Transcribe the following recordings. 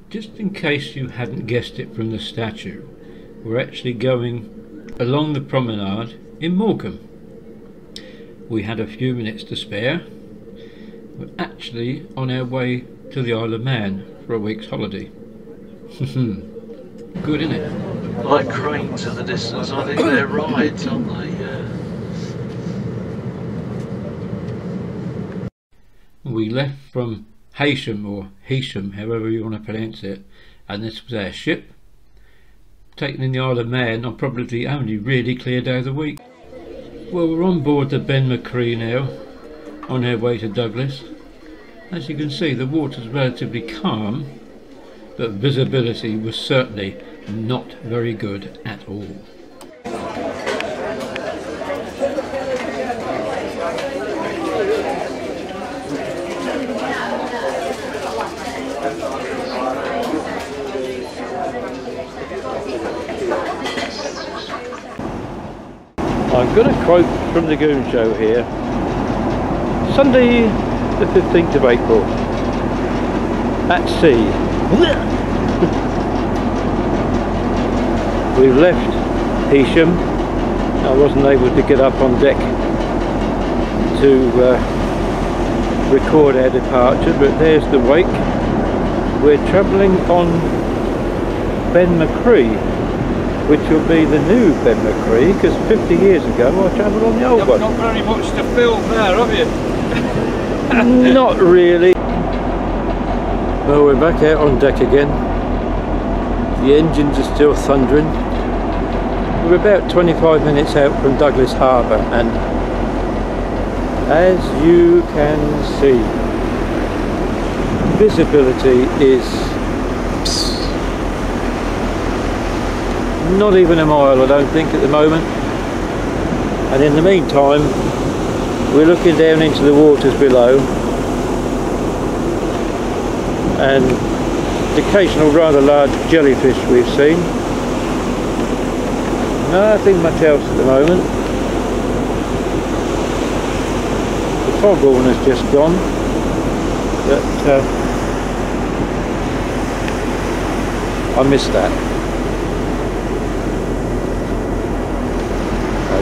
Just in case you hadn't guessed it from the statue, we're actually going along the promenade in Morecambe. We had a few minutes to spare. We're actually on our way to the Isle of Man for a week's holiday. Good, isn't it? Like cranes in the distance, I think they're rides, aren't they? We left from Heysham, or Heysham, however you want to pronounce it, and this was our ship, taken in the Isle of Man on probably the only really clear day of the week. Well, we're on board the Ben McCree now, on our way to Douglas. As you can see, the water's relatively calm, but visibility was certainly not very good at all. I'm going to quote from the Goon Show here. Sunday the 15th of April, at sea. We've left Heysham. I wasn't able to get up on deck to record our departure, but there's the wake. We're travelling on Ben McCree, which will be the new Ben McCree, because 50 years ago I travelled on the old one. Not very much to film there, have you? Not really. Well, we're back out on deck again. The engines are still thundering. We're about 25 minutes out from Douglas Harbour, and as you can see, visibility is not even a mile, I don't think, at the moment. And in the meantime, we're looking down into the waters below, and the occasional rather large jellyfish we've seen. Nothing much else at the moment. The foghorn has just gone, but I missed that.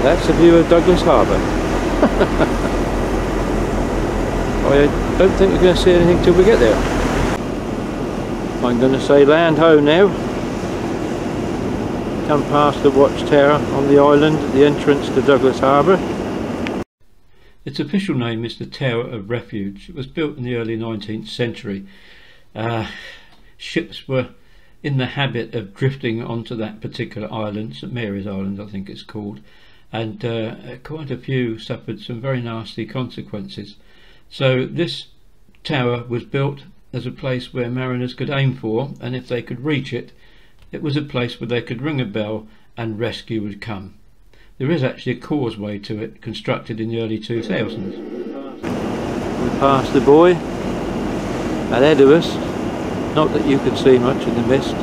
That's a view of Douglas Harbour. I don't think we're going to see anything till we get there. I'm going to say land ho now. Come past the watchtower on the island at the entrance to Douglas Harbour. Its official name is the Tower of Refuge. It was built in the early 19th century. Ships were in the habit of drifting onto that particular island, St Mary's Island I think it's called, and quite a few suffered some very nasty consequences. So this tower was built as a place where mariners could aim for, and if they could reach it, it was a place where they could ring a bell and rescue would come. There is actually a causeway to it, constructed in the early 2000s. We passed the buoy ahead of us, not that you can see much in the mist.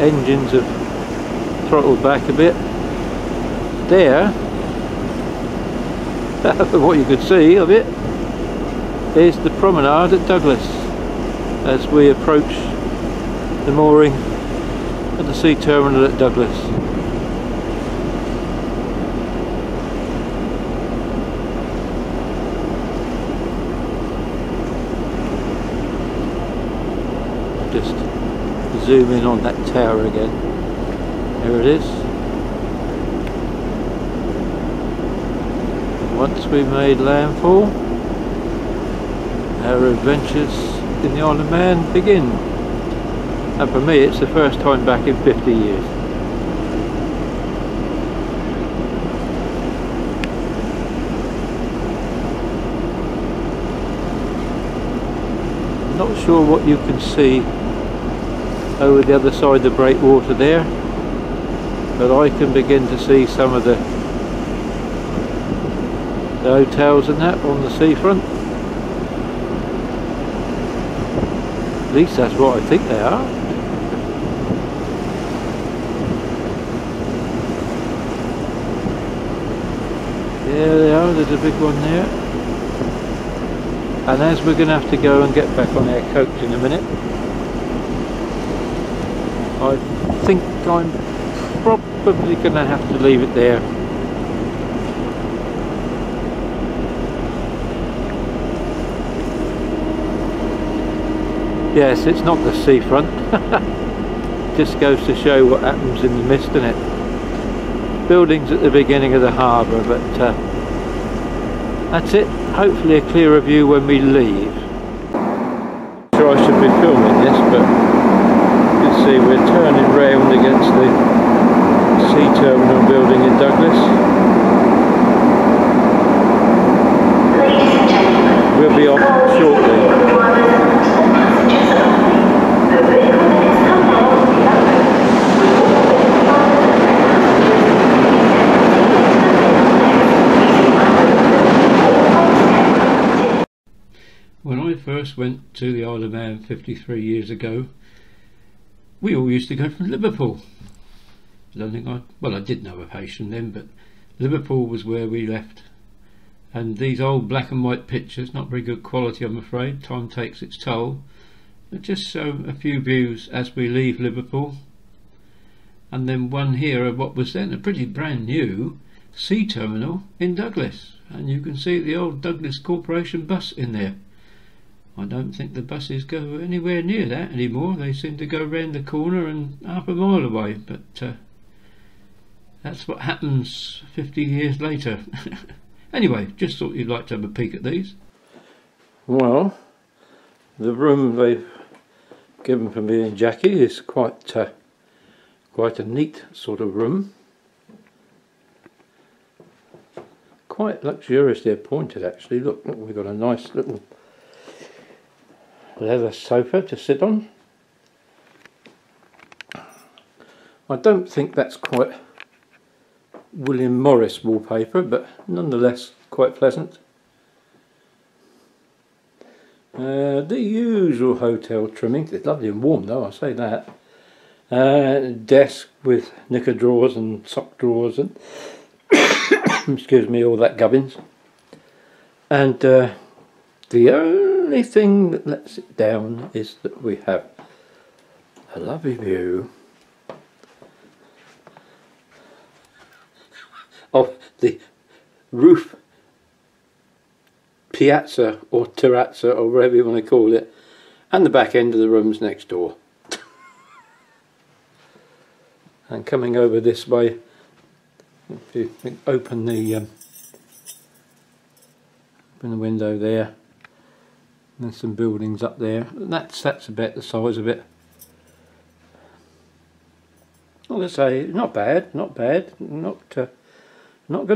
Engines have throttled back a bit. There, what you could see of it, is the promenade at Douglas as we approach the mooring at the sea terminal at Douglas. Just zoom in on that tower again. There it is. Once we made landfall, our adventures in the Isle of Man begin. And for me, it's the first time back in 50 years. I'm not sure what you can see over the other side of the breakwater there, but I can begin to see some of the hotels and that on the seafront. At least that's what I think they are. There they are, there's a big one there. And as we're going to have to go and get back on our coach in a minute, I think I'm probably going to have to leave it there. Yes, it's not the seafront. Just goes to show what happens in the mist, doesn't it? Buildings at the beginning of the harbour, but that's it. Hopefully a clearer view when we leave. Sure, I should be filming this, but you can see we're turning round against the sea terminal building in Douglas. We'll be off shortly. When I first went to the Isle of Man 53 years ago, we all used to go from Liverpool. I don't think I did know a patient then, but Liverpool was where we left. And these old black and white pictures, not very good quality I'm afraid, time takes its toll, but just show a few views as we leave Liverpool. And then one here of what was then a pretty brand new sea terminal in Douglas, and you can see the old Douglas Corporation bus in there. I don't think the buses go anywhere near that anymore. They seem to go round the corner and half a mile away, but that's what happens 50 years later. Anyway, just thought you'd like to have a peek at these. Well, the room they've given for me and Jackie is quite a neat sort of room. Quite luxuriously appointed actually. Look, we've got a nice little leather sofa to sit on. I don't think that's quite William Morris wallpaper, but nonetheless quite pleasant. The usual hotel trimming. It's lovely and warm though, I'll say that. Desk with knicker drawers and sock drawers and excuse me, all that gubbins. And the only thing that lets it down is that we have a lovely view of the roof piazza or terrazza or whatever you want to call it, and the back end of the rooms next door. And coming over this way, if you open the window there, there's some buildings up there. That's about the size of it. Like I say, not bad, not going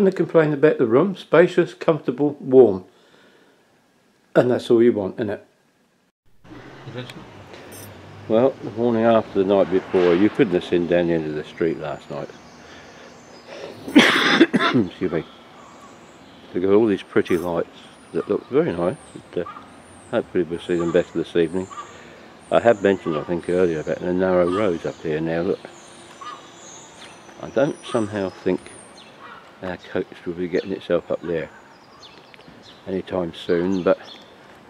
to complain about the room. Spacious, comfortable, warm, and that's all you want, isn't it? Well, the morning after the night before, you couldn't have seen down the end of the street last night. Excuse me. We've got all these pretty lights that look very nice. But, hopefully we'll see them better this evening. I have mentioned, I think earlier, about the narrow roads up here now. Look, I don't somehow think our coach will be getting itself up there anytime soon, but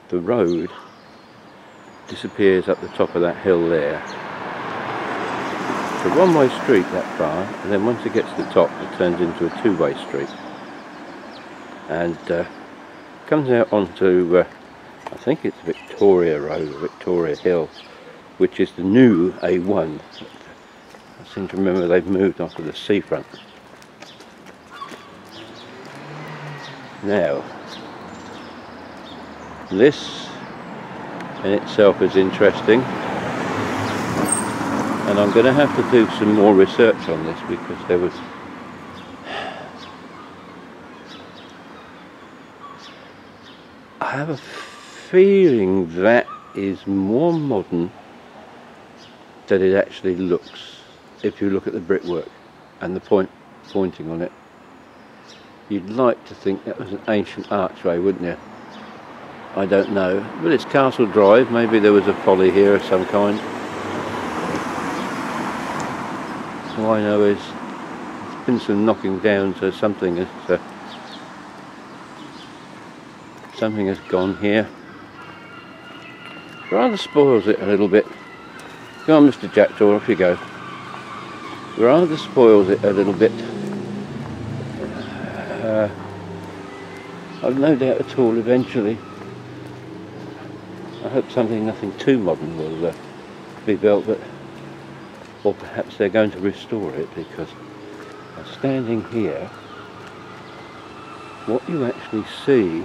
the road disappears up the top of that hill there. It's a one-way street that far, and then once it gets to the top it turns into a two-way street and comes out onto I think it's Victoria Road, Victoria Hill, which is the new A1. I seem to remember they've moved onto the seafront. Now, this in itself is interesting, and I'm going to have to do some more research on this because there was I have a feeling that is more modern than it actually looks if you look at the brickwork and the pointing on it. You'd like to think that was an ancient archway, wouldn't you? I don't know, but it's Castle Drive. Maybe there was a folly here of some kind. All I know is there's been some knocking down, so something has gone here. Rather spoils it a little bit. Go on, Mr. Jackdaw, off you go. Rather spoils it a little bit. I've no doubt at all eventually. I hope nothing too modern will be built, but or perhaps they're going to restore it, because standing here, what you actually see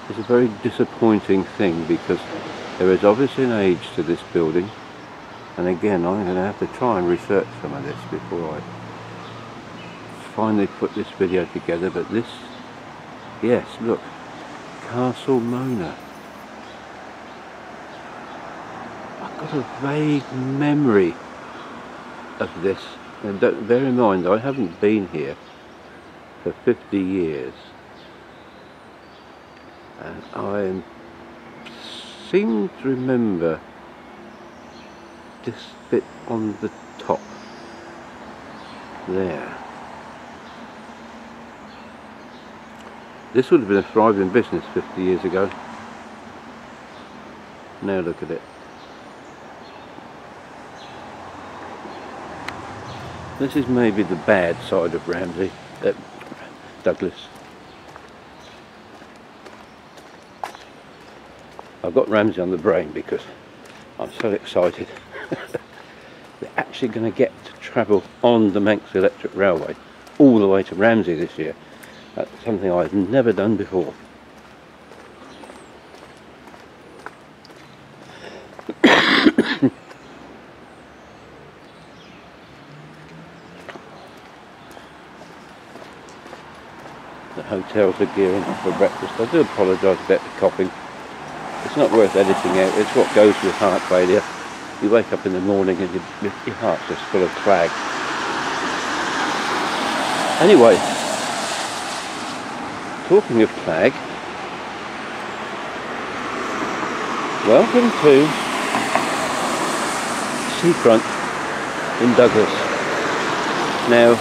is a very disappointing thing, because there is obviously an age to this building, and again I'm going to have to try and research some of this before I finally put this video together. But this, yes, look, Castle Mona. I've got a vague memory of this, and bear in mind I haven't been here for 50 years, and I seem to remember this bit on the top there. This would have been a thriving business 50 years ago. Now look at it. This is maybe the bad side of Douglas. I've got Ramsey on the brain because I'm so excited. We're actually going to get to travel on the Manx Electric Railway all the way to Ramsey this year. That's something I've never done before. The hotels are gearing up for breakfast. I do apologise about the coughing. It's not worth editing out. It's what goes with heart failure. You wake up in the morning and your heart's just full of clag. Anyway, talking of clag, welcome to Seafront in Douglas. Now,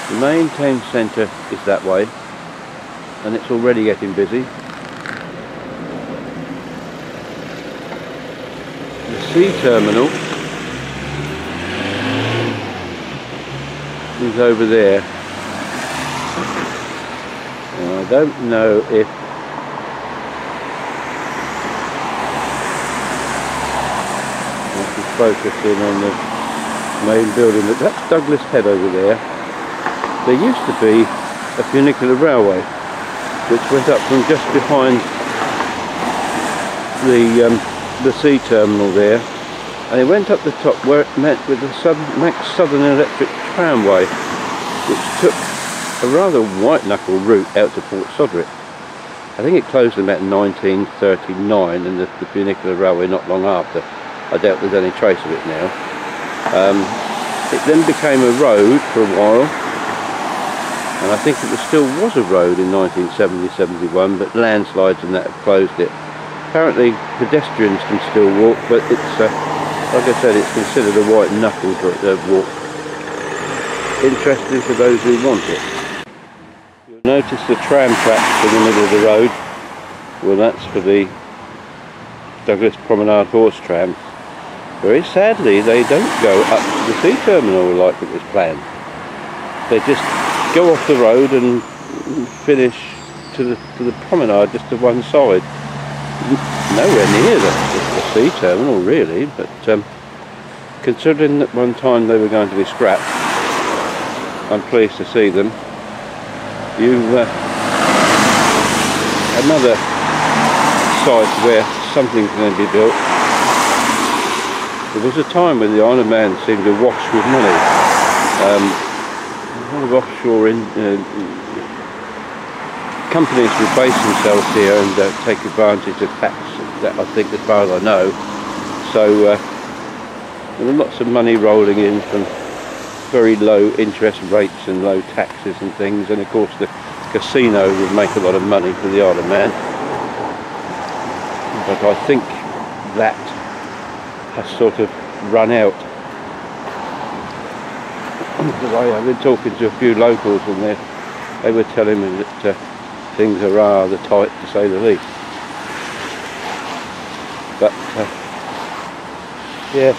the main town centre is that way, and it's already getting busy. The sea terminal is over there. And I don't know if I can focus in on the main building, but that's Douglas Head over there. There used to be a funicular railway which went up from just behind the sea terminal there, and it went up the top where it met with the Manx Southern Electric Tramway, which took a rather white knuckle route out to Port Sodrick. I think it closed in about 1939, and the funicular railway not long after. I doubt there's any trace of it now. It then became a road for a while, and I think it still was a road in 1970-71, but landslides and that have closed it. Apparently pedestrians can still walk, but it's like I said, it's considered a white knuckle walk. Interesting for those who want it. You'll notice the tram tracks in the middle of the road. Well, that's for the Douglas Promenade horse tram. Very sadly, they don't go up to the sea terminal like it was planned. They just go off the road and finish to the promenade just to one side. Nowhere near the sea terminal really, but considering that one time they were going to be scrapped, I'm pleased to see them. Another site where something's going to be built. There was a time when the Isle of Man seemed to wash with money. A lot of offshore companies would base themselves here and take advantage of tax, that I think, as far as I know. So there were lots of money rolling in from very low interest rates and low taxes and things, and of course the casino would make a lot of money for the Isle of Man. But I think that has sort of run out. I've been talking to a few locals, and they were telling me that things are rather tight, to say the least. But yes,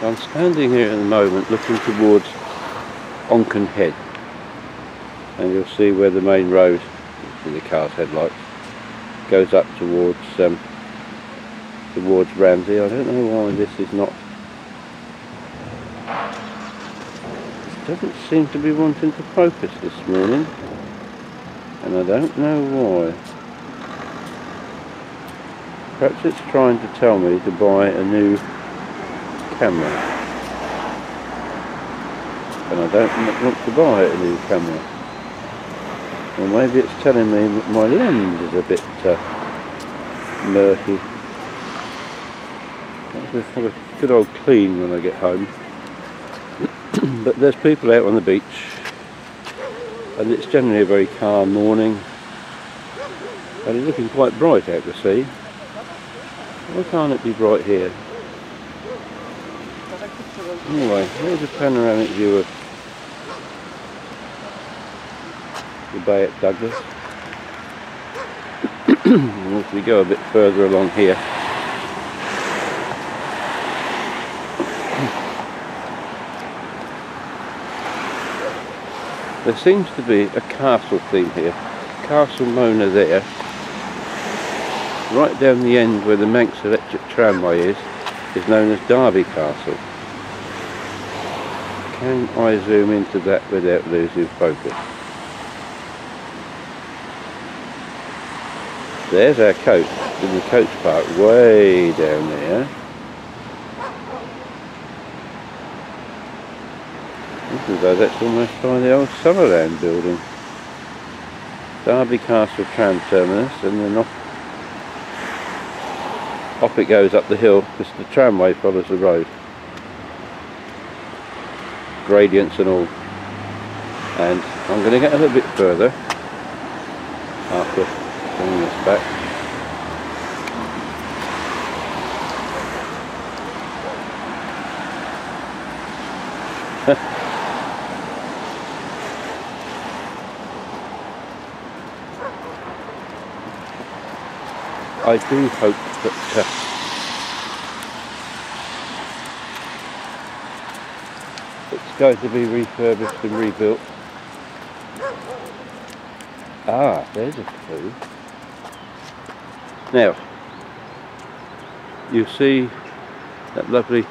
I'm standing here at the moment looking towards Onken Head, and you'll see where the main road, in the car's headlights, goes up towards Ramsey. I don't know why this is not. It doesn't seem to be wanting to focus this morning, and I don't know why. Perhaps it's trying to tell me to buy a new camera, and I don't want to buy a new camera. Or maybe it's telling me that my lens is a bit murky. I'll have a good old clean when I get home. But there's people out on the beach, and it's generally a very calm morning, and it's looking quite bright out to sea. Why can't it be bright here? Anyway, here's a panoramic view of the bay at Douglas. And if we go a bit further along here, there seems to be a castle theme here. Castle Mona there. Right down the end where the Manx electric tramway is known as Derby Castle. Can I zoom into that without losing focus? There's our coach in the coach park way down there. Looks as though that's almost by the old Summerland building. Derby Castle tram terminus, and then off it goes up the hill because the tramway follows the road. Gradients and all. And I'm going to get a little bit further after bringing this back. I do hope that it's going to be refurbished and rebuilt. Ah, there's a clue. Now, you see that lovely,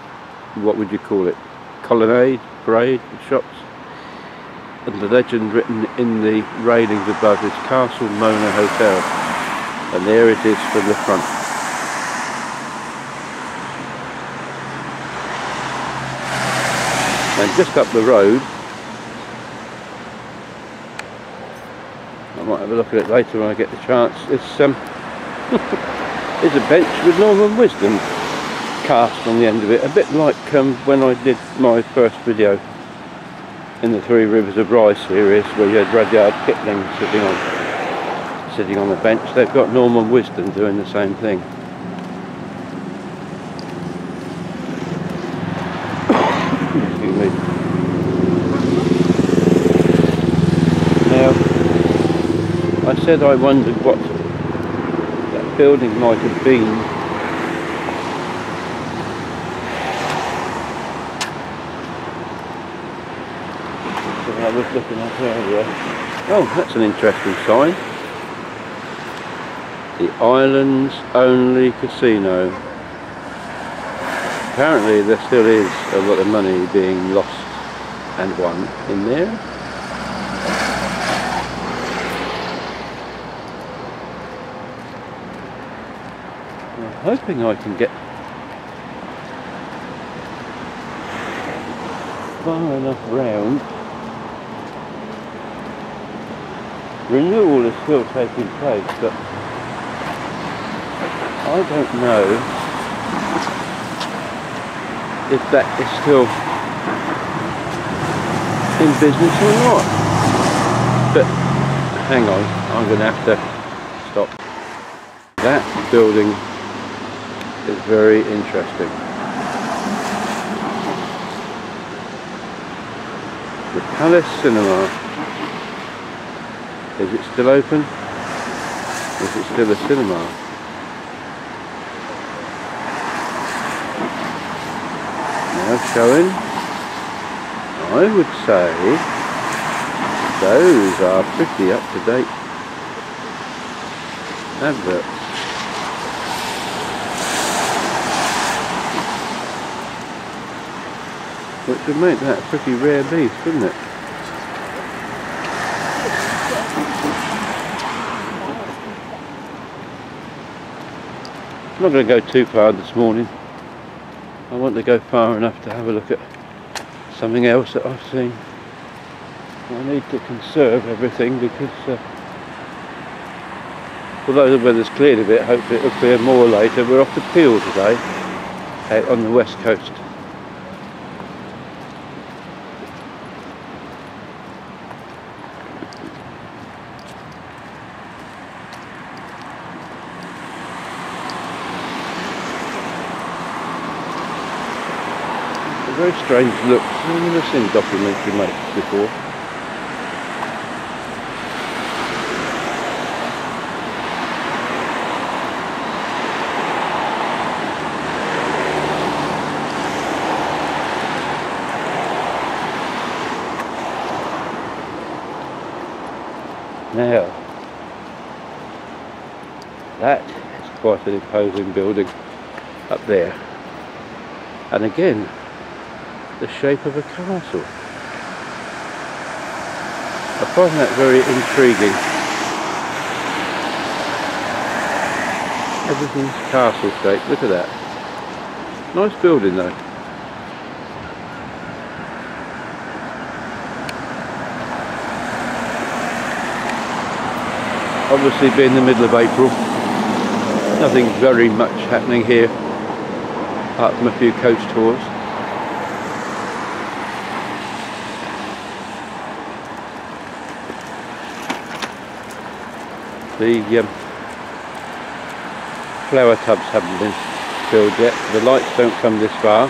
what would you call it, colonnade, parade of shops, and the legend written in the railings above is Castle Mona Hotel, and there it is from the front. And just up the road, I might have a look at it later when I get the chance, it's a bench with Norman Wisdom cast on the end of it, a bit like when I did my first video in the Three Rivers of Rye series, where you had Rudyard Kipling sitting on the bench. They've got Norman Wisdom doing the same thing. Excuse me. Now, I said I wondered what that building might have been. I was looking at earlier. Oh, that's an interesting sign. The island's only casino. Apparently there still is a lot of money being lost and won in there. I'm hoping I can get far enough round. Renewal is still taking place, but I don't know if that is still in business or not. But hang on, I'm going to have to stop. That building is very interesting. The Palace Cinema. Is it still open? Is it still a cinema? Now showing, I would say those are pretty up to date adverts. Which would make that a pretty rare beast, wouldn't it? I'm not going to go too far this morning. I want to go far enough to have a look at something else that I've seen. I need to conserve everything because although the weather's cleared a bit, hopefully it'll clear more later. We're off to Peel today, out on the west coast. Very strange looks. I've never seen documentary makes before. Now, that is quite an imposing building up there. And again, the shape of a castle. I find that very intriguing. Everything's castle shaped, look at that. Nice building though. Obviously being the middle of April, nothing very much happening here apart from a few coach tours. The flower tubs haven't been filled yet. The lights don't come this far.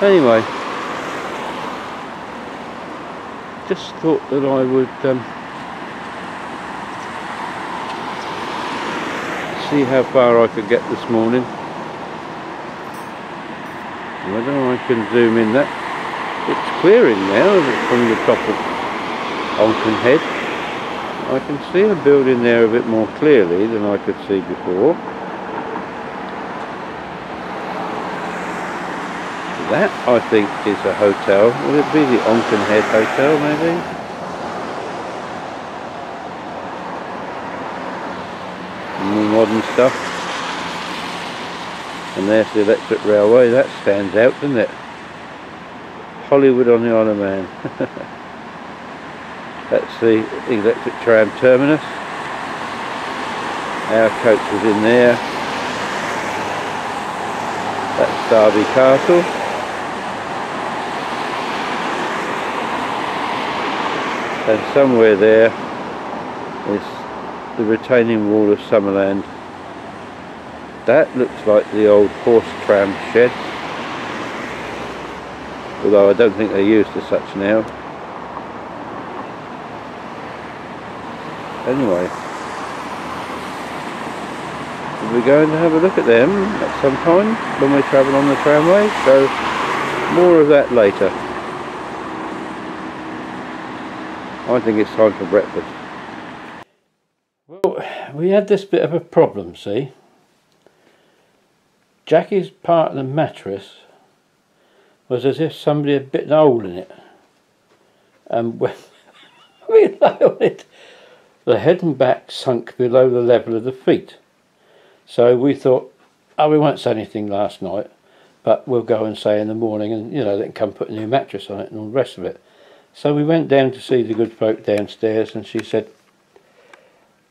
Anyway, just thought that I would see how far I could get this morning. Whether I can zoom in that. It's clearing now from the top of Onken Head. I can see a building there a bit more clearly than I could see before. That, I think, is a hotel. Will it be the Onken Head Hotel, maybe? More modern stuff. And there's the electric railway. That stands out, doesn't it? Hollywood on the Isle of Man. That's the electric tram terminus. Our coach was in there. That's Derby Castle. And somewhere there is the retaining wall of Summerland. That looks like the old horse tram sheds, although I don't think they're used as such now. Anyway, we're going to have a look at them at some time when we travel on the tramway, so more of that later. I think it's time for breakfast. Well, we had this bit of a problem, see. Jackie's part of the mattress was as if somebody had bitten a hole in it. And when we lay on it, the head and back sunk below the level of the feet. So we thought, oh, we won't say anything last night, but we'll go and say in the morning, and you know, they can come put a new mattress on it and all the rest of it. So we went down to see the good folk downstairs, and she said,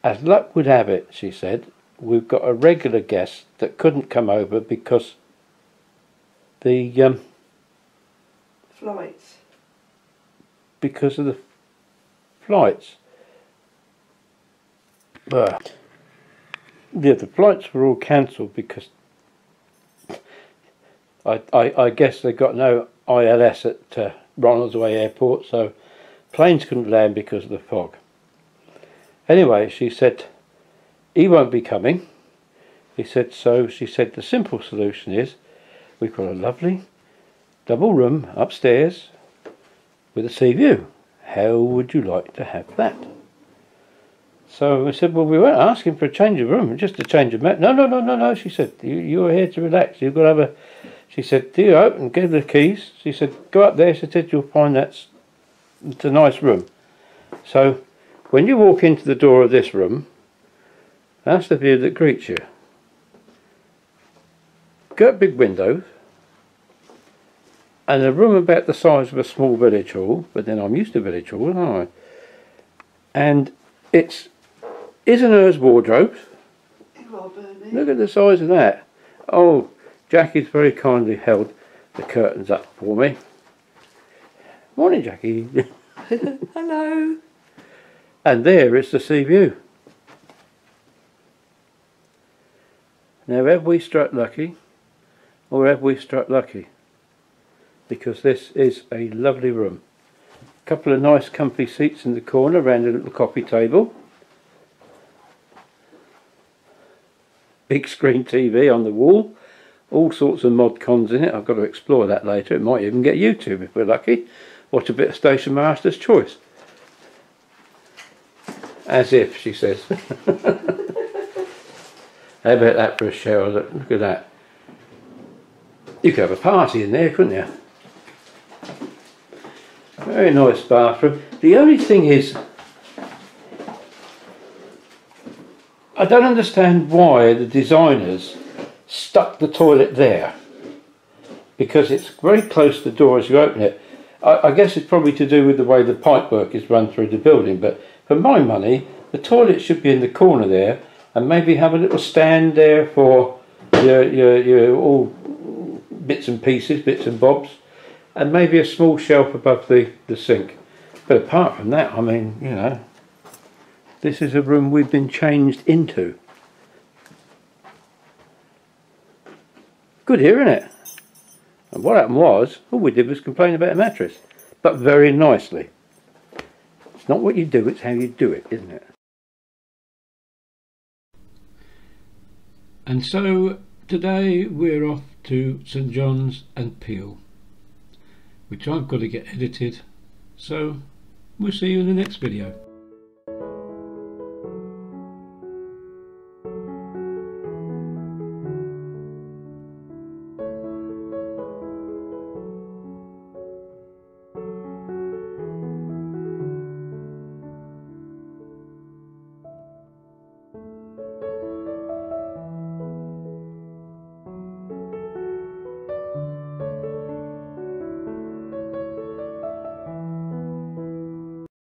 as luck would have it, she said, we've got a regular guest that couldn't come over because the flights. Because of the flights. Yeah, the flights were all cancelled because I guess they got no ILS at Ronaldsway Airport, so Planes couldn't land because of the fog. Anyway, she said, he won't be coming. He said, so she said the simple solution is, we've got a lovely double room upstairs with a sea view. How would you like to have that? So I said, well, we weren't asking for a change of room, just a change of mat. No, she said, you're here to relax. You've got to have a... She said, do you open, give the keys. She said, go up there. She said, you'll find it's a nice room. So when you walk into the door of this room, that's the view that greets you. Got big windows, and a room about the size of a small village hall, but then I'm used to village halls, aren't I? And it's his and hers wardrobes. Look at the size of that. Oh, Jackie's very kindly held the curtains up for me. Morning, Jackie. Hello. And there is the sea view. Now, have we struck lucky, or have we struck lucky? Because this is a lovely room. A couple of nice comfy seats in the corner around a little coffee table. Big screen TV on the wall. All sorts of mod cons in it. I've got to explore that later. It might even get YouTube if we're lucky. Watch a bit of Station Master's Choice. As if, she says. How about that for a shower? Look at that. You could have a party in there, couldn't you? Very nice bathroom. The only thing is, I don't understand why the designers stuck the toilet there, because it's very close to the door as you open it. I guess it's probably to do with the way the pipework is run through the building, but for my money the toilet should be in the corner there, and maybe have a little stand there for your all bits and pieces, bits and bobs, and maybe a small shelf above the sink. But apart from that, I mean, you know, this is a room we've been changed into. Good here, isn't it? And what happened was, all we did was complain about a mattress, but very nicely. It's not what you do, it's how you do it, isn't it? And so today we're off to St John's and Peel, which I've got to get edited, so we'll see you in the next video.